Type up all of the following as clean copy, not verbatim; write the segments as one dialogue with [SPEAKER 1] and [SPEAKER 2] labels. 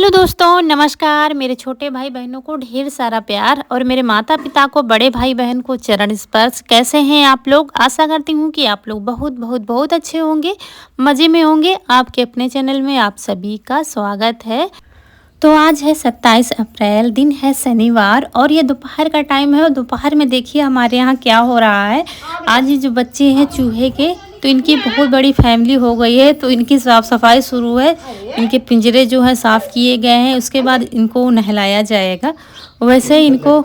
[SPEAKER 1] Hello दोस्तों, नमस्कार। मेरे छोटे भाई बहनों को ढेर सारा प्यार और मेरे माता पिता को, बड़े भाई बहन को चरण स्पर्श। कैसे हैं आप लोग? आशा करती हूँ कि आप लोग बहुत बहुत बहुत अच्छे होंगे, मज़े में होंगे। आपके अपने चैनल में आप सभी का स्वागत है। तो आज है 27 अप्रैल, दिन है शनिवार और ये दोपहर का टाइम है। और दोपहर में देखिए हमारे यहाँ क्या हो रहा है। आज ये जो बच्चे हैं चूहे के, तो इनकी बहुत बड़ी फैमिली हो गई है, तो इनकी साफ़ सफाई शुरू है। इनके पिंजरे जो हैं साफ़ किए गए हैं, उसके बाद इनको नहलाया जाएगा। वैसे इनको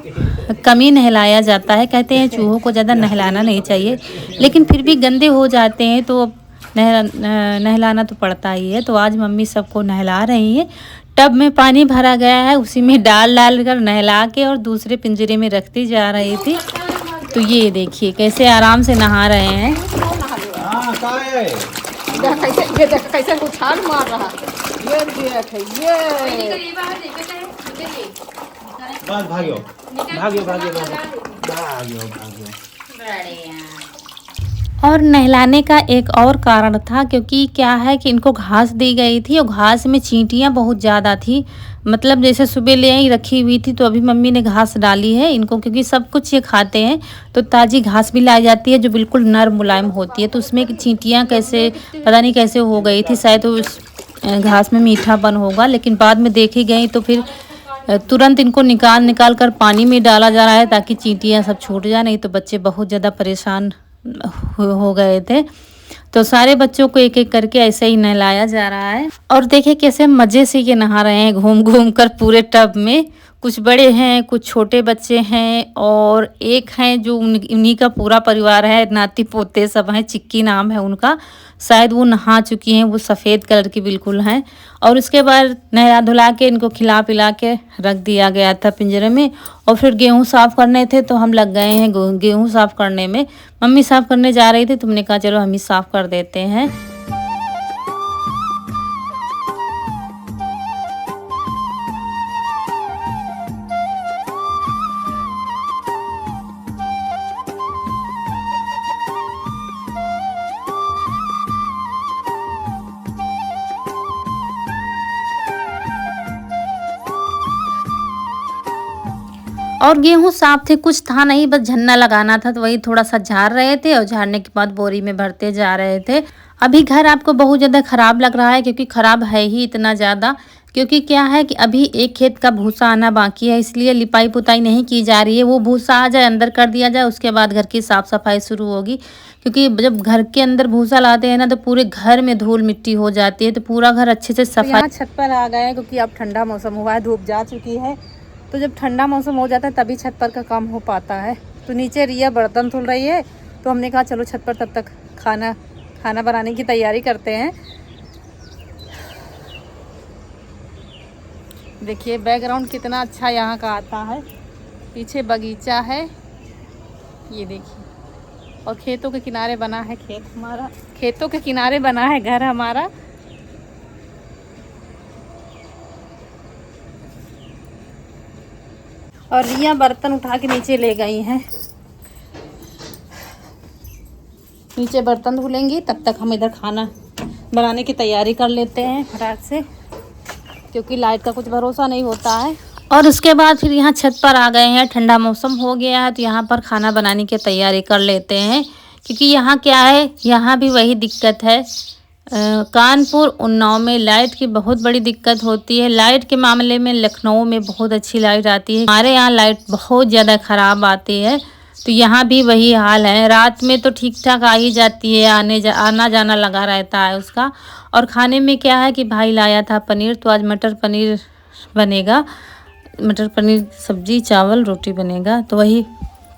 [SPEAKER 1] कम ही नहलाया जाता है, कहते हैं चूहों को ज़्यादा नहलाना नहीं चाहिए, लेकिन फिर भी गंदे हो जाते हैं तो नहलाना तो पड़ता ही है। तो आज मम्मी सबको नहला रही हैं। टब में पानी भरा गया है, उसी में डाल कर नहला के और दूसरे पिंजरे में रखती जा रही थी। तो ये देखिए कैसे आराम से नहा रहे हैं।
[SPEAKER 2] कैसे उछाल मार रहा ये देख ये
[SPEAKER 3] बस भाग्यो भाग्यो भाग्यो भाग्यो भाग्यो।
[SPEAKER 1] और नहलाने का एक और कारण था, क्योंकि क्या है कि इनको घास दी गई थी और घास में चींटियां बहुत ज़्यादा थी। मतलब जैसे सुबह ले आई रखी हुई थी, तो अभी मम्मी ने घास डाली है इनको, क्योंकि सब कुछ ये खाते हैं। तो ताज़ी घास भी लाई जाती है जो बिल्कुल नरम मुलायम होती है। तो उसमें चींटियां कैसे, पता नहीं कैसे हो गई थी। शायद उस घास में मीठापन होगा, लेकिन बाद में देखी गई तो फिर तुरंत इनको निकाल कर पानी में डाला जा रहा है, ताकि चींटियां सब छूट जाए। नहीं तो बच्चे बहुत ज़्यादा परेशान हो गए थे। तो सारे बच्चों को एक एक करके ऐसे ही नहलाया जा रहा है। और देखिए कैसे मज़े से ये नहा रहे हैं, घूम घूम कर पूरे टब में। कुछ बड़े हैं, कुछ छोटे बच्चे हैं और एक हैं जो उन्हीं का पूरा परिवार है, नाती पोते सब हैं। चिक्की नाम है उनका, शायद वो नहा चुकी हैं, वो सफ़ेद कलर की बिल्कुल हैं। और उसके बाद नहला धुला के इनको खिला पिला के रख दिया गया था पिंजरे में। और फिर गेहूं साफ़ करने थे, तो हम लग गए हैं गेहूं साफ़ करने में। मम्मी साफ़ करने जा रही थी, तुमने कहा चलो हम ही साफ़ कर देते हैं। और गेहूँ साफ थे, कुछ था नहीं, बस झन्ना लगाना था, तो वही थोड़ा सा झाड़ रहे थे और झाड़ने के बाद बोरी में भरते जा रहे थे। अभी घर आपको बहुत ज़्यादा ख़राब लग रहा है, क्योंकि ख़राब है ही इतना ज़्यादा। क्योंकि क्या है कि अभी एक खेत का भूसा आना बाकी है, इसलिए लिपाई पुताई नहीं की जा रही है। वो भूसा आ जाए, अंदर कर दिया जाए, उसके बाद घर की साफ़ सफाई शुरू होगी। क्योंकि जब घर के अंदर भूसा लाते हैं ना, तो पूरे घर में धूल मिट्टी हो जाती है, तो पूरा घर अच्छे से सफाई। यहाँ छत पर आ गए हैं, क्योंकि अब ठंडा मौसम हुआ है, धूप जा चुकी है। तो जब ठंडा मौसम हो जाता है तभी छत पर का काम हो पाता है। तो नीचे रिया बर्तन धुल रही है, तो हमने कहा चलो छत पर तब तक खाना बनाने की तैयारी करते हैं। देखिए बैकग्राउंड कितना अच्छा यहाँ का आता है, पीछे बगीचा है, ये देखिए। और खेतों के किनारे बना है खेतों के किनारे बना है घर हमारा। और रिया बर्तन उठा के नीचे ले गई हैं, नीचे बर्तन धुलेंगी। तब तक हम इधर खाना बनाने की तैयारी कर लेते हैं फटाक से, क्योंकि लाइट का कुछ भरोसा नहीं होता है। और उसके बाद फिर यहाँ छत पर आ गए हैं, ठंडा मौसम हो गया है, तो यहाँ पर खाना बनाने की तैयारी कर लेते हैं। क्योंकि यहाँ क्या है, यहाँ भी वही दिक्कत है। कानपुर उन्नाव में लाइट की बहुत बड़ी दिक्कत होती है। लाइट के मामले में लखनऊ में बहुत अच्छी लाइट आती है, हमारे यहाँ लाइट बहुत ज़्यादा ख़राब आती है। तो यहाँ भी वही हाल है। रात में तो ठीक ठाक आ ही जाती है, आना जाना लगा रहता है उसका। और खाने में क्या है कि भाई लाया था पनीर, तो आज मटर पनीर बनेगा। मटर पनीर सब्जी, चावल, रोटी बनेगा। तो वही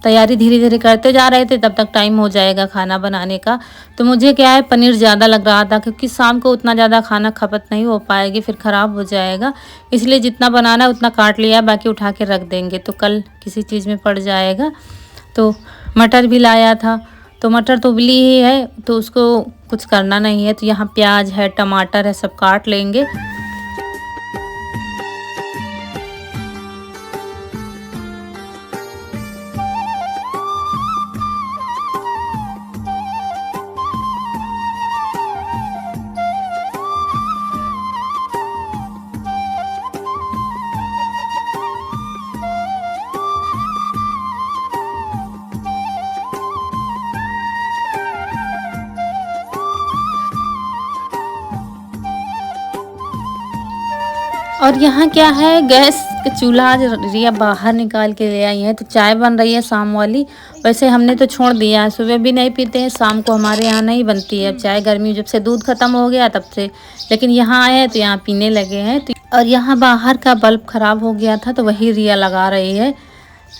[SPEAKER 1] तैयारी धीरे धीरे करते जा रहे थे, तब तक टाइम हो जाएगा खाना बनाने का। तो मुझे क्या है, पनीर ज़्यादा लग रहा था, क्योंकि शाम को उतना ज़्यादा खाना खपत नहीं हो पाएगी, फिर ख़राब हो जाएगा। इसलिए जितना बनाना है उतना काट लिया, बाकी उठा के रख देंगे, तो कल किसी चीज़ में पड़ जाएगा। तो मटर भी लाया था, तो मटर तो उबली ही है, तो उसको कुछ करना नहीं है। तो यहाँ प्याज है, टमाटर है, सब काट लेंगे। और यहाँ क्या है, गैस का चूल्हा आज रिया बाहर निकाल के ले आई है, तो चाय बन रही है शाम वाली। वैसे हमने तो छोड़ दिया है, सुबह भी नहीं पीते हैं, शाम को हमारे यहाँ नहीं बनती है अब चाय, गर्मी जब से दूध ख़त्म हो गया तब से। लेकिन यहाँ आए हैं तो यहाँ पीने लगे हैं। तो और यहाँ बाहर का बल्ब ख़राब हो गया था तो वही रिया लगा रही है,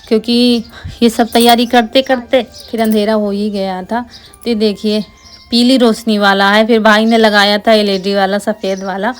[SPEAKER 1] क्योंकि ये सब तैयारी करते करते फिर अंधेरा हो ही गया था। तो देखिए पीली रोशनी वाला है, फिर भाई ने लगाया था LED वाला सफ़ेद वाला।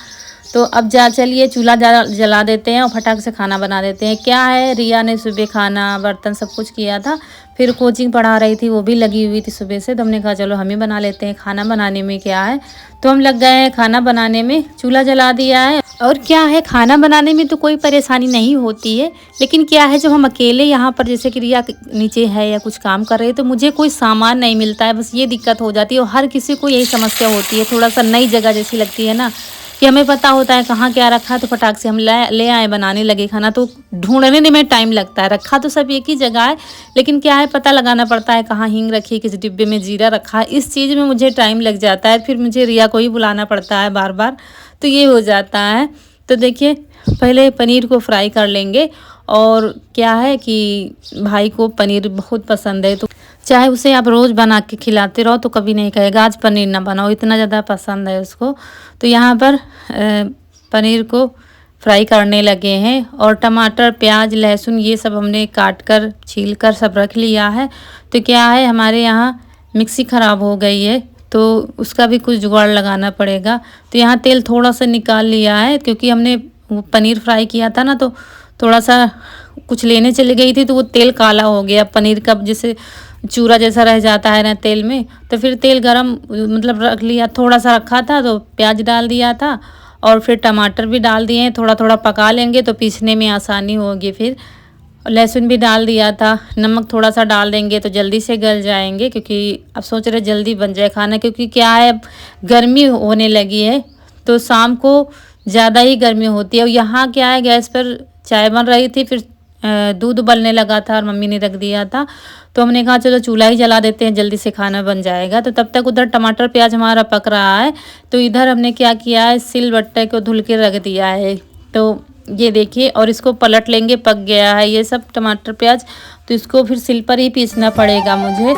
[SPEAKER 1] तो अब चलिए चूल्हा जला देते हैं और फटाक से खाना बना देते हैं। क्या है, रिया ने सुबह खाना बर्तन सब कुछ किया था, फिर कोचिंग पढ़ा रही थी, वो भी लगी हुई थी सुबह से। तो हमने कहा चलो हम ही बना लेते हैं। खाना बनाने में क्या है, तो हम लग गए हैं खाना बनाने में, चूल्हा जला दिया है। और क्या है, खाना बनाने में तो कोई परेशानी नहीं होती है, लेकिन क्या है जब हम अकेले यहाँ पर जैसे कि रिया नीचे है या कुछ काम कर रहे हैं तो मुझे कोई सामान नहीं मिलता है, बस ये दिक्कत हो जाती है। और हर किसी को यही समस्या होती है, थोड़ा सा नई जगह जैसी लगती है ना, कि हमें पता होता है कहाँ क्या रखा है, तो फटाक से हम ले आए बनाने लगे खाना, तो ढूंढने में टाइम लगता है। रखा तो सब एक ही जगह है, लेकिन क्या है पता लगाना पड़ता है कहाँ हींग रखी है, किस डिब्बे में जीरा रखा है, इस चीज़ में मुझे टाइम लग जाता है। फिर मुझे रिया को ही बुलाना पड़ता है बार बार, तो ये हो जाता है। तो देखिए पहले पनीर को फ्राई कर लेंगे। और क्या है कि भाई को पनीर बहुत पसंद है, तो चाहे उसे आप रोज़ बना के खिलाते रहो तो कभी नहीं कहेगा आज पनीर ना बनाओ, इतना ज़्यादा पसंद है उसको। तो यहाँ पर पनीर को फ्राई करने लगे हैं। और टमाटर प्याज लहसुन ये सब हमने काट कर छील कर सब रख लिया है। तो क्या है, हमारे यहाँ मिक्सी ख़राब हो गई है, तो उसका भी कुछ जुगाड़ लगाना पड़ेगा। तो यहाँ तेल थोड़ा सा निकाल लिया है, क्योंकि हमने पनीर फ्राई किया था ना, तो थोड़ा सा कुछ लेने चली गई थी तो वो तेल काला हो गया, पनीर का जैसे चूरा जैसा रह जाता है ना तेल में। तो फिर तेल गरम मतलब रख लिया, थोड़ा सा रखा था तो प्याज डाल दिया था और फिर टमाटर भी डाल दिए हैं। थोड़ा थोड़ा पका लेंगे तो पीसने में आसानी होगी। फिर लहसुन भी डाल दिया था, नमक थोड़ा सा डाल देंगे तो जल्दी से गल जाएंगे, क्योंकि अब सोच रहे जल्दी बन जाए खाना। क्योंकि क्या है, अब गर्मी होने लगी है तो शाम को ज़्यादा ही गर्मी होती है। और यहाँ क्या है, गैस पर चाय बन रही थी, फिर दूध उबलने लगा था और मम्मी ने रख दिया था, तो हमने कहा चलो चूल्हा ही जला देते हैं, जल्दी से खाना बन जाएगा। तो तब तक उधर टमाटर प्याज हमारा पक रहा है, तो इधर हमने क्या किया है, सिलबट्टे को धुल के रख दिया है। तो ये देखिए, और इसको पलट लेंगे, पक गया है ये सब टमाटर प्याज। तो इसको फिर सिल पर ही पीसना पड़ेगा मुझे।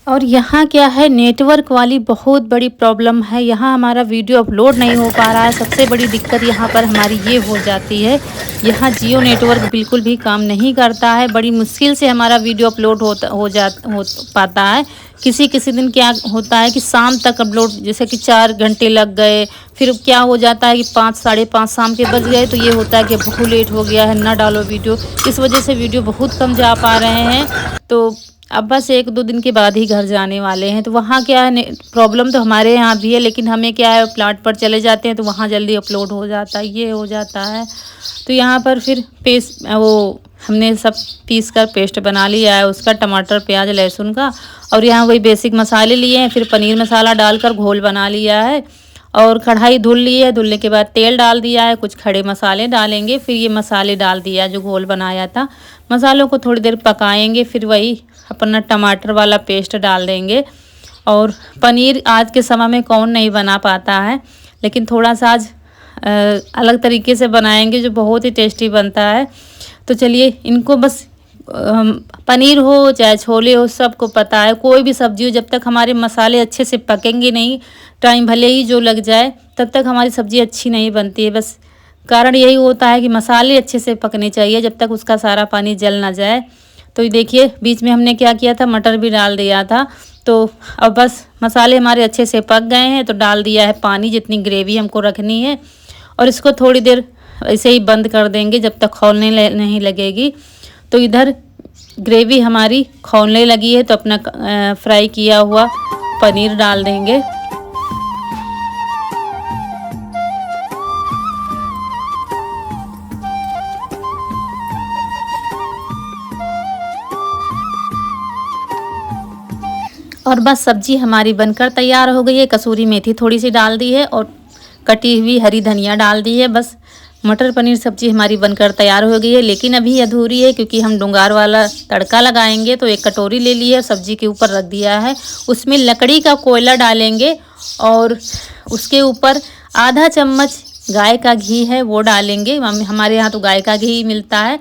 [SPEAKER 1] और यहाँ क्या है, नेटवर्क वाली बहुत बड़ी प्रॉब्लम है। यहाँ हमारा वीडियो अपलोड नहीं हो पा रहा है। सबसे बड़ी दिक्कत यहाँ पर हमारी ये हो जाती है, यहाँ जियो नेटवर्क बिल्कुल भी काम नहीं करता है। बड़ी मुश्किल से हमारा वीडियो अपलोड हो पाता है। किसी दिन क्या होता है कि शाम तक अपलोड, जैसे कि 4 घंटे लग गए, फिर क्या हो जाता है कि 5 साढ़े 5 शाम के बज गए, तो ये होता है कि बहुत लेट हो गया है, ना डालो वीडियो। इस वजह से वीडियो बहुत कम जा पा रहे हैं। तो अब बस 1-2 दिन के बाद ही घर जाने वाले हैं। तो वहाँ क्या है, प्रॉब्लम तो हमारे यहाँ भी है, लेकिन हमें क्या है, प्लाट पर चले जाते हैं तो वहाँ जल्दी अपलोड हो जाता है, ये हो जाता है। तो यहाँ पर फिर पेस्ट वो हमने सब पीस कर पेस्ट बना लिया है उसका, टमाटर प्याज लहसुन का। और यहाँ वही बेसिक मसाले लिए हैं, फिर पनीर मसाला डालकर घोल बना लिया है। और कढ़ाई धुल ली है, धुलने के बाद तेल डाल दिया है, कुछ खड़े मसाले डालेंगे, फिर ये मसाले डाल दिया जो घोल बनाया था। मसालों को थोड़ी देर पकाएंगे, फिर वही अपना टमाटर वाला पेस्ट डाल देंगे। और पनीर आज के समय में कौन नहीं बना पाता है, लेकिन थोड़ा सा आज अलग तरीके से बनाएंगे जो बहुत ही टेस्टी बनता है। तो चलिए, इनको बस पनीर हो चाहे छोले हो, सबको पता है, कोई भी सब्जी हो, जब तक हमारे मसाले अच्छे से पकेंगे नहीं, टाइम भले ही जो लग जाए, तब तक हमारी सब्ज़ी अच्छी नहीं बनती है। बस कारण यही होता है कि मसाले अच्छे से पकने चाहिए, जब तक उसका सारा पानी जल ना जाए। तो ये देखिए, बीच में हमने क्या किया था, मटर भी डाल दिया था। तो अब बस मसाले हमारे अच्छे से पक गए हैं, तो डाल दिया है पानी, जितनी ग्रेवी हमको रखनी है। और इसको थोड़ी देर ऐसे ही बंद कर देंगे जब तक खौलने नहीं लगेगी। तो इधर ग्रेवी हमारी खौलने लगी है, तो अपना फ्राई किया हुआ पनीर डाल देंगे। और बस सब्जी हमारी बनकर तैयार हो गई है। कसूरी मेथी थोड़ी सी डाल दी है और कटी हुई हरी धनिया डाल दी है। बस मटर पनीर सब्जी हमारी बनकर तैयार हो गई है, लेकिन अभी अधूरी है क्योंकि हम डुंगार वाला तड़का लगाएंगे। तो एक कटोरी ले ली है, सब्जी के ऊपर रख दिया है, उसमें लकड़ी का कोयला डालेंगे और उसके ऊपर आधा चम्मच गाय का घी है वो डालेंगे। हमारे यहाँ तो गाय का घी मिलता है।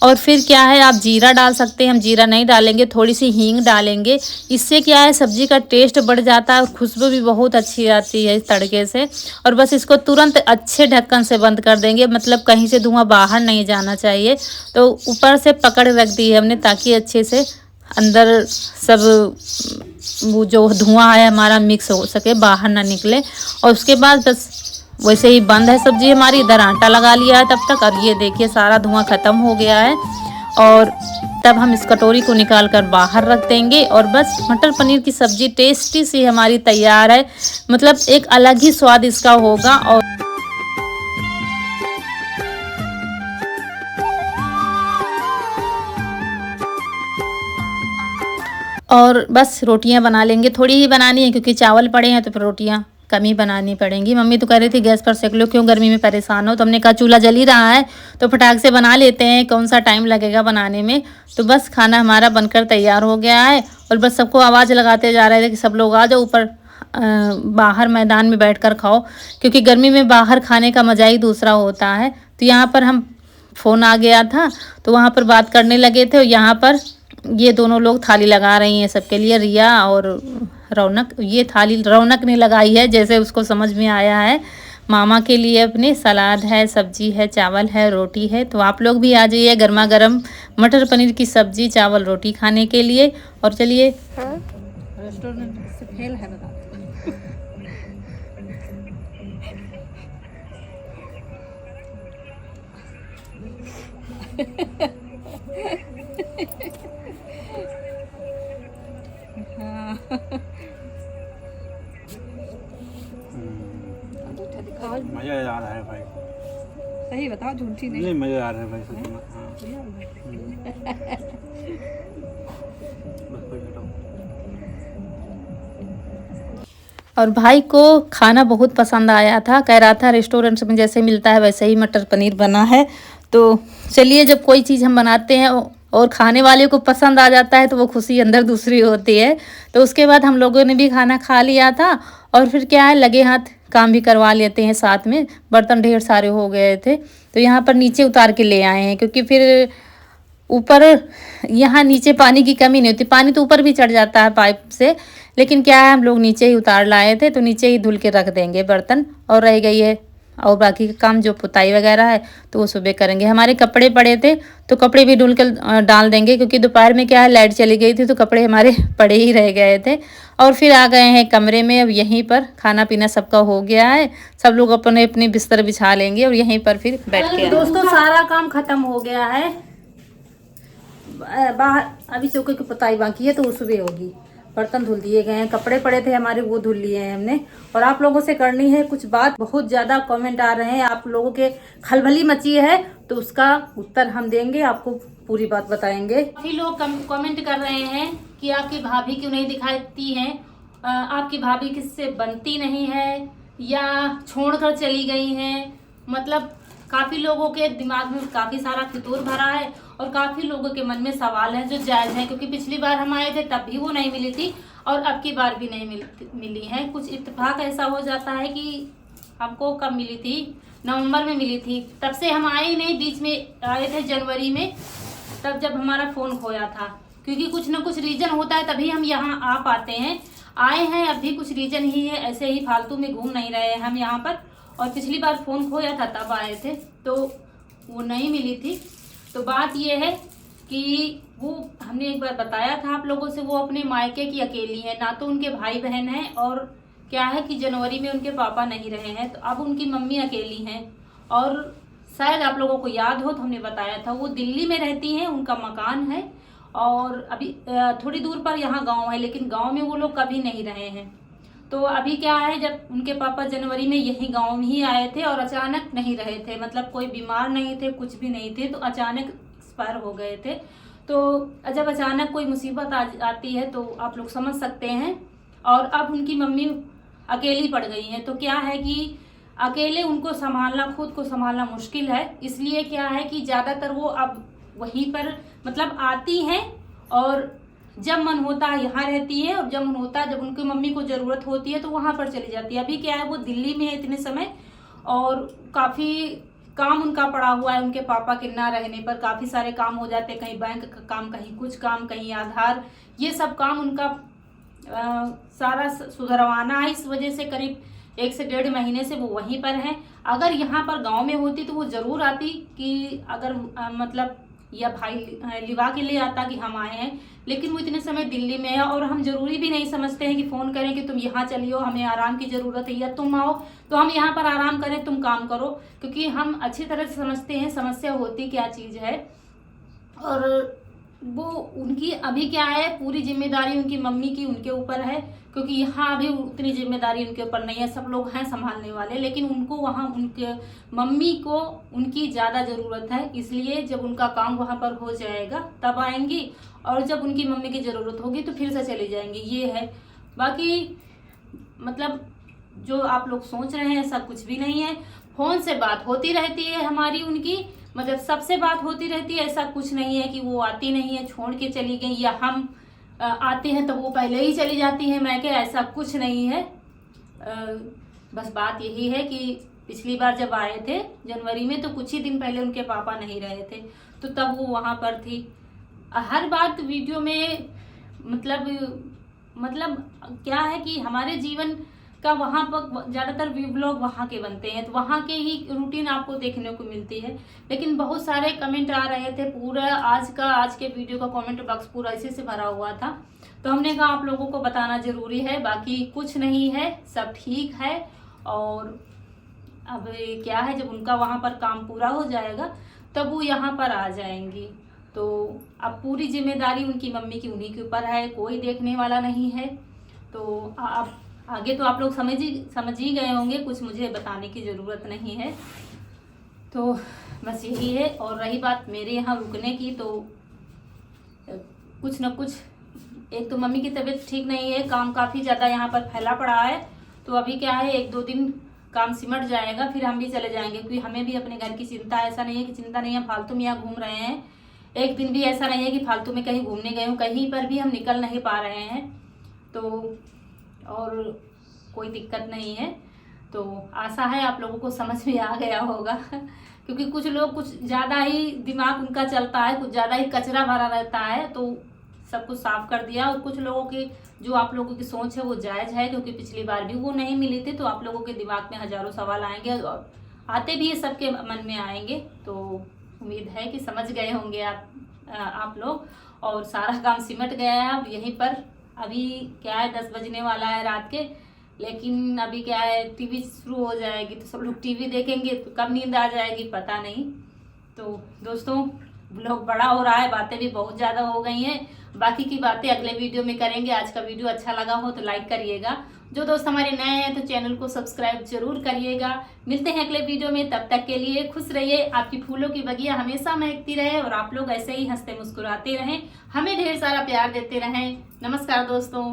[SPEAKER 1] और फिर क्या है, आप जीरा डाल सकते हैं, हम जीरा नहीं डालेंगे, थोड़ी सी हींग डालेंगे। इससे क्या है, सब्जी का टेस्ट बढ़ जाता है और खुशबू भी बहुत अच्छी आती है इस तड़के से। और बस इसको तुरंत अच्छे ढक्कन से बंद कर देंगे, मतलब कहीं से धुआं बाहर नहीं जाना चाहिए। तो ऊपर से पकड़ रख दी है हमने ताकि अच्छे से अंदर सब वो जो धुआं है हमारा मिक्स हो सके, बाहर ना निकले। और उसके बाद बस वैसे ही बंद है सब्जी हमारी। इधर आटा लगा लिया है तब तक, और ये देखिए सारा धुआं ख़त्म हो गया है। और तब हम इस कटोरी को निकाल कर बाहर रख देंगे और बस मटर पनीर की सब्जी टेस्टी सी हमारी तैयार है। मतलब एक अलग ही स्वाद इसका होगा। और बस रोटियां बना लेंगे, थोड़ी ही बनानी है क्योंकि चावल पड़े हैं तो फिर रोटियां कम ही बनानी पड़ेंगी। मम्मी तो कह रही थी गैस पर सेक लो, क्यों गर्मी में परेशान हो। तो हमने कहा चूल्हा जल ही रहा है तो फटाक से बना लेते हैं, कौन सा टाइम लगेगा बनाने में। तो बस खाना हमारा बनकर तैयार हो गया है और बस सबको आवाज़ लगाते जा रहे थे कि सब लोग आ जाओ ऊपर, बाहर मैदान में बैठ कर खाओ, क्योंकि गर्मी में बाहर खाने का मज़ा ही दूसरा होता है। तो यहाँ पर हम फ़ोन आ गया था तो वहाँ पर बात करने लगे थे और यहाँ पर ये दोनों लोग थाली लगा रही हैं सबके लिए, रिया और रौनक। ये थाली रौनक ने लगाई है, जैसे उसको समझ में आया है। मामा के लिए अपने सलाद है, सब्जी है, चावल है, रोटी है। तो आप लोग भी आ जाइए गर्मा गर्म मटर पनीर की सब्जी, चावल, रोटी खाने के लिए। और चलिए
[SPEAKER 2] रेस्टोरेंट से फेल है बता।
[SPEAKER 3] मजा आ रहा है भाई,
[SPEAKER 2] सही बताओ, झूठी नहीं।
[SPEAKER 3] नहीं मजा आ रहा है भाई सच में। हाँ। बस कोई हटाओ।
[SPEAKER 1] और भाई को खाना बहुत पसंद आया था, कह रहा था रेस्टोरेंट में जैसे मिलता है वैसे ही मटर पनीर बना है। तो चलिए, जब कोई चीज़ हम बनाते हैं और खाने वाले को पसंद आ जाता है तो वो खुशी अंदर दूसरी होती है। तो उसके बाद हम लोगों ने भी खाना खा लिया था और फिर क्या है, लगे हाथ काम भी करवा लेते हैं साथ में। बर्तन ढेर सारे हो गए थे तो यहाँ पर नीचे उतार के ले आए हैं, क्योंकि फिर ऊपर यहाँ नीचे पानी की कमी नहीं होती। पानी तो ऊपर भी चढ़ जाता है पाइप से, लेकिन क्या है हम लोग नीचे ही उतार लाए थे तो नीचे ही धुल के रख देंगे बर्तन। और रह गई है और बाकी का काम जो पुताई वगैरह है तो वो सुबह करेंगे। हमारे कपड़े पड़े थे तो कपड़े भी धुल कर डाल देंगे, क्योंकि दोपहर में क्या है लाइट चली गई थी तो कपड़े हमारे पड़े ही रह गए थे। और फिर आ गए हैं कमरे में। अब यहीं पर खाना पीना सबका हो गया है, सब लोग अपने अपने बिस्तर बिछा लेंगे और यहीं पर फिर बैठ के। दोस्तों सारा काम खत्म हो गया है, बाहर अभी चौके की पुताई बाकी है तो वो सुबह होगी। बर्तन धुल दिए गए हैं, कपड़े पड़े थे हमारे वो धुल लिए हैं हमने। और आप लोगों से करनी है कुछ बात, बहुत ज़्यादा कमेंट आ रहे हैं, आप लोगों के खलबली मची है तो उसका उत्तर हम देंगे, आपको पूरी बात बताएंगे। काफ़ी लोग कमेंट कर रहे हैं कि आपकी भाभी क्यों नहीं दिखाती हैं, आपकी भाभी किससे बनती नहीं है या छोड़कर चली गई हैं। मतलब काफ़ी लोगों के दिमाग में काफ़ी सारा फितूर भरा है और काफ़ी लोगों के मन में सवाल हैं जो जायज़ हैं, क्योंकि पिछली बार हम आए थे तब भी वो नहीं मिली थी और अब की बार भी नहीं मिली है। कुछ इत्तेफाक ऐसा हो जाता है कि हमको कब मिली थी, नवंबर में मिली थी, तब से हम आए ही नहीं। बीच में आए थे जनवरी में, तब जब हमारा फ़ोन खोया था, क्योंकि कुछ ना कुछ रीज़न होता है तभी हम यहाँ आ पाते हैं। आए हैं अब भी कुछ रीज़न ही है, ऐसे ही फालतू में घूम नहीं रहे हैं हम यहाँ पर। और पिछली बार फ़ोन खोया था तब आए थे तो वो नहीं मिली थी। तो बात ये है कि वो हमने एक बार बताया था आप लोगों से, वो अपने मायके की अकेली है, ना तो उनके भाई बहन हैं। और क्या है कि जनवरी में उनके पापा नहीं रहे हैं तो अब उनकी मम्मी अकेली हैं। और शायद आप लोगों को याद हो तो हमने बताया था वो दिल्ली में रहती हैं, उनका मकान है और अभी थोड़ी दूर पर यहाँ गाँव है, लेकिन गाँव में वो लोग कभी नहीं रहे हैं। तो अभी क्या है, जब उनके पापा जनवरी में यही गांव में ही आए थे और अचानक नहीं रहे थे, मतलब कोई बीमार नहीं थे, कुछ भी नहीं थे, तो अचानक एक्सपायर हो गए थे। तो जब अचानक कोई मुसीबत आती है तो आप लोग समझ सकते हैं। और अब उनकी मम्मी अकेली पड़ गई हैं। तो क्या है कि अकेले उनको संभालना, खुद को संभालना मुश्किल है। इसलिए क्या है कि ज़्यादातर वो अब वहीं पर मतलब आती हैं और जब मन होता है यहाँ रहती है, और जब मन होता है, जब उनकी मम्मी को ज़रूरत होती है तो वहाँ पर चली जाती है। अभी क्या है वो दिल्ली में है इतने समय, और काफ़ी काम उनका पड़ा हुआ है। उनके पापा के ना रहने पर काफ़ी सारे काम हो जाते हैं, कहीं बैंक का काम, कहीं कुछ काम, कहीं आधार, ये सब काम उनका सारा सुधरवाना है। इस वजह से करीब 1 से 1.5 महीने से वो वहीं पर हैं। अगर यहाँ पर गांव में होती तो वो ज़रूर आती कि अगर मतलब या भाई लिवा के लिए आता कि हम आए हैं, लेकिन वो इतने समय दिल्ली में है और हम ज़रूरी भी नहीं समझते हैं कि फ़ोन करें कि तुम यहाँ चलियो, हमें आराम की ज़रूरत है, या तुम आओ तो हम यहाँ पर आराम करें, तुम काम करो, क्योंकि हम अच्छी तरह से समझते हैं समस्या होती क्या चीज़ है। और वो उनकी अभी क्या है, पूरी जिम्मेदारी उनकी मम्मी की उनके ऊपर है, क्योंकि यहाँ अभी उतनी जिम्मेदारी उनके ऊपर नहीं है, सब लोग हैं संभालने वाले, लेकिन उनको वहाँ उनके मम्मी को उनकी ज़्यादा ज़रूरत है। इसलिए जब उनका काम वहाँ पर हो जाएगा तब आएंगी, और जब उनकी मम्मी की ज़रूरत होगी तो फिर से चली जाएंगी, ये है। बाकी मतलब जो आप लोग सोच रहे हैं ऐसा कुछ भी नहीं है। फ़ोन से बात होती रहती है हमारी उनकी, मतलब सबसे बात होती रहती है। ऐसा कुछ नहीं है कि वो आती नहीं है, छोड़ के चली गई, या हम आते हैं तो वो पहले ही चली जाती हैं मैं, क्या ऐसा कुछ नहीं है। बस बात यही है कि पिछली बार जब आए थे जनवरी में तो कुछ ही दिन पहले उनके पापा नहीं रहे थे, तो तब वो वहाँ पर थी। हर बात वीडियो में मतलब क्या है कि हमारे जीवन का वहाँ पर ज़्यादातर व्लॉग वहाँ के बनते हैं, तो वहाँ के ही रूटीन आपको देखने को मिलती है। लेकिन बहुत सारे कमेंट आ रहे थे, पूरा आज के वीडियो का कमेंट बॉक्स पूरा इसी से भरा हुआ था, तो हमने कहा आप लोगों को बताना ज़रूरी है। बाकी कुछ नहीं है, सब ठीक है। और अब क्या है, जब उनका वहाँ पर काम पूरा हो जाएगा तब वो यहाँ पर आ जाएंगी। तो अब पूरी जिम्मेदारी उनकी मम्मी की उन्हीं के ऊपर है, कोई देखने वाला नहीं है। तो आप आगे तो आप लोग समझ ही गए होंगे, कुछ मुझे बताने की ज़रूरत नहीं है। तो बस यही है। और रही बात मेरे यहाँ रुकने की, तो कुछ न कुछ, एक तो मम्मी की तबीयत ठीक नहीं है, काम काफ़ी ज़्यादा यहाँ पर फैला पड़ा है, तो अभी क्या है 1-2 दिन काम सिमट जाएगा, फिर हम भी चले जाएंगे, क्योंकि हमें भी अपने घर की चिंता, ऐसा नहीं है कि चिंता नहीं है, फालतू में यहाँ घूम रहे हैं। एक दिन भी ऐसा नहीं है कि फालतू में कहीं घूमने गए हूँ, कहीं पर भी हम निकल नहीं पा रहे हैं। तो और कोई दिक्कत नहीं है। तो आशा है आप लोगों को समझ में आ गया होगा क्योंकि कुछ लोग कुछ ज़्यादा ही दिमाग उनका चलता है, कुछ ज़्यादा ही कचरा भरा रहता है, तो सब कुछ साफ कर दिया। और कुछ लोगों की जो आप लोगों की सोच है वो जायज़ है, क्योंकि पिछली बार भी वो नहीं मिली थी, तो आप लोगों के दिमाग में हज़ारों सवाल आएंगे, और आते भी ये सबके मन में आएंगे। तो उम्मीद है कि समझ गए होंगे आप लोग। और सारा काम सिमट गया है अब यहीं पर। अभी क्या है 10 बजने वाला है रात के, लेकिन अभी क्या है टीवी शुरू हो जाएगी, तो सब लोग टीवी देखेंगे, तो कब नींद आ जाएगी पता नहीं। तो दोस्तों ब्लॉग बड़ा हो रहा है, बातें भी बहुत ज़्यादा हो गई हैं। बाकी की बातें अगले वीडियो में करेंगे। आज का वीडियो अच्छा लगा हो तो लाइक करिएगा। जो दोस्त हमारे नए हैं तो चैनल को सब्सक्राइब जरूर करिएगा। मिलते हैं अगले वीडियो में, तब तक के लिए खुश रहिए। आपकी फूलों की बगिया हमेशा महकती रहे, और आप लोग ऐसे ही हंसते मुस्कुराते रहें, हमें ढेर सारा प्यार देते रहें। नमस्कार दोस्तों।